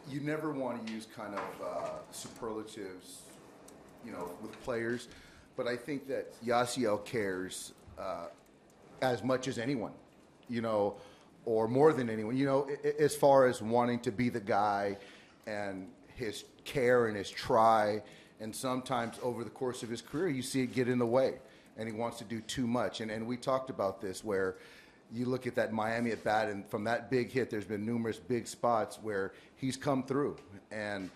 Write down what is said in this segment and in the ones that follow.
you never want to use kind of superlatives, with players, but I think that Yasiel cares as much as anyone, or more than anyone, as far as wanting to be the guy and his care and his try. And sometimes over the course of his career, you see it get in the way, and he wants to do too much. And we talked about this where you look at that Miami at bat, and from that big hit, there's been numerous big spots where he's come through. And,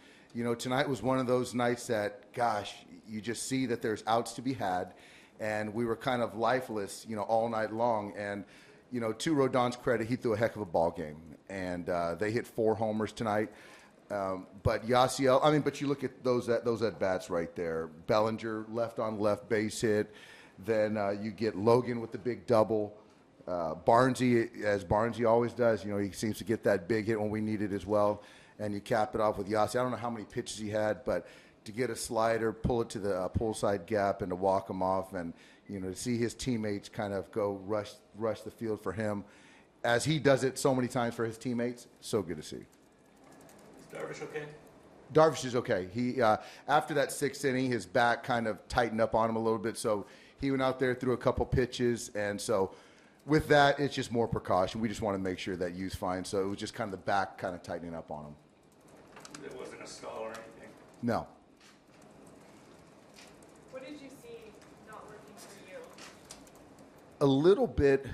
tonight was one of those nights that, gosh, you just see that there's outs to be had. And we were kind of lifeless, all night long. And, to Rodon's credit, he threw a heck of a ball game. And they hit 4 homers tonight. But Yasiel, but you look at those at-bats right there. Bellinger, left on left base hit. Then you get Logan with the big double. Barnesy, as Barnesy always does, he seems to get that big hit when we need it as well. And you cap it off with Yasiel. I don't know how many pitches he had, but to get a slider, pull it to the pull side gap, and to walk him off, and to see his teammates kind of go rush the field for him, as he does it so many times for his teammates, so good to see. Is Darvish okay? Darvish is okay. He after that 6th inning, his back kind of tightened up on him a little bit, so he went out there, threw a couple pitches, and so with that, it's just more precaution. We just want to make sure that Yu's fine, so it was just kind of the back kind of tightening up on him. It wasn't a skull or anything? No. What did you see not working for you? A little bit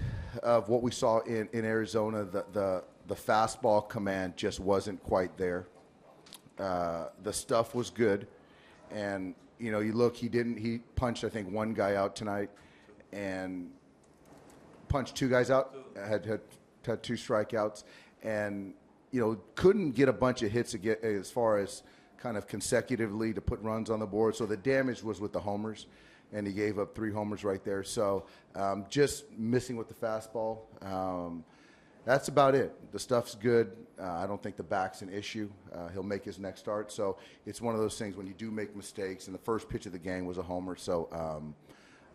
of what we saw in Arizona. The fastball command just wasn't quite there. The stuff was good, and you look. He punched, I think, 1 guy out tonight, and punched 2 guys out. Had 2 strikeouts, and couldn't get a bunch of hits as far as kind of consecutively to put runs on the board. So the damage was with the homers, and he gave up 3 homers right there. So just missing with the fastball. That's about it. The stuff's good. I don't think the back's an issue. He'll make his next start. So it's one of those things when you do make mistakes, and the first pitch of the game was a homer. So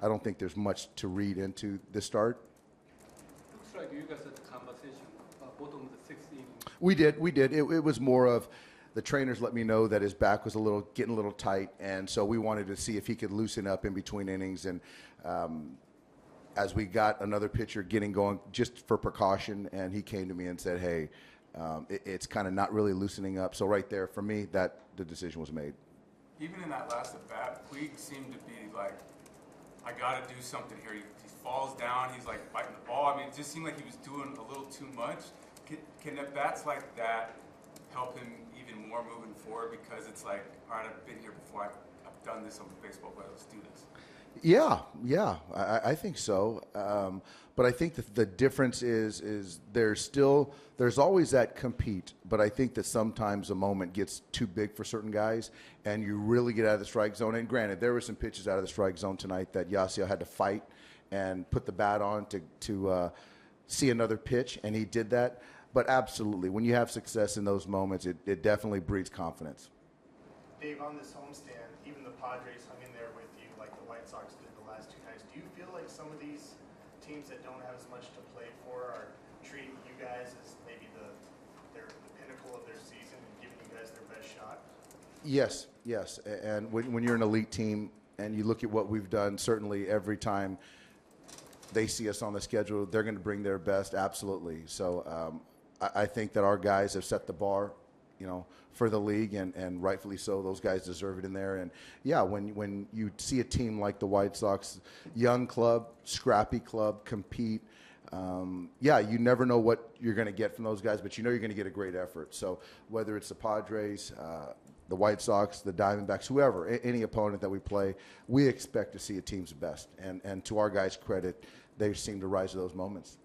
I don't think there's much to read into this start. Looks like you guys had the conversation bottom of the 6th inning. We did. It was more of the trainers let me know that his back was getting a little tight, and so we wanted to see if he could loosen up in between innings. And as we got another pitcher getting going, just for precaution, and he came to me and said, "Hey, it's kind of not really loosening up." So right there, for me, that the decision was made. Even in that last at bat, Puig seemed to be like, "I got to do something here." He falls down. He's like fighting the ball. It just seemed like he was doing a little too much. Can at bats like that help him even more moving forward? Because it's like, all right, I've been here before. I've done this on the baseball player. Let's do this. Yeah, I think so. But I think that the difference is there's always that compete. But I think that sometimes a moment gets too big for certain guys, and you really get out of the strike zone. And granted, there were some pitches out of the strike zone tonight that Yasiel had to fight and put the bat on to see another pitch, and he did that. But absolutely, when you have success in those moments, it definitely breeds confidence. Dave, on this homestand, even the Padres hung in there with you like the White Sox did the last 2 nights. Do you feel like some of these teams that don't have as much to play for are treating you guys as maybe the pinnacle of their season and giving you guys their best shot? Yes. And when you're an elite team and you look at what we've done, certainly every time they see us on the schedule, they're going to bring their best, absolutely. So I think that our guys have set the bar, for the league, and rightfully so. Those guys deserve it in there. And, yeah, when you see a team like the White Sox, young club, scrappy club, compete, you never know what you're going to get from those guys, but you're going to get a great effort. So whether it's the Padres, the White Sox, the Diamondbacks, whoever, any opponent that we play, we expect to see a team's best. And to our guys' credit, they seem to rise to those moments.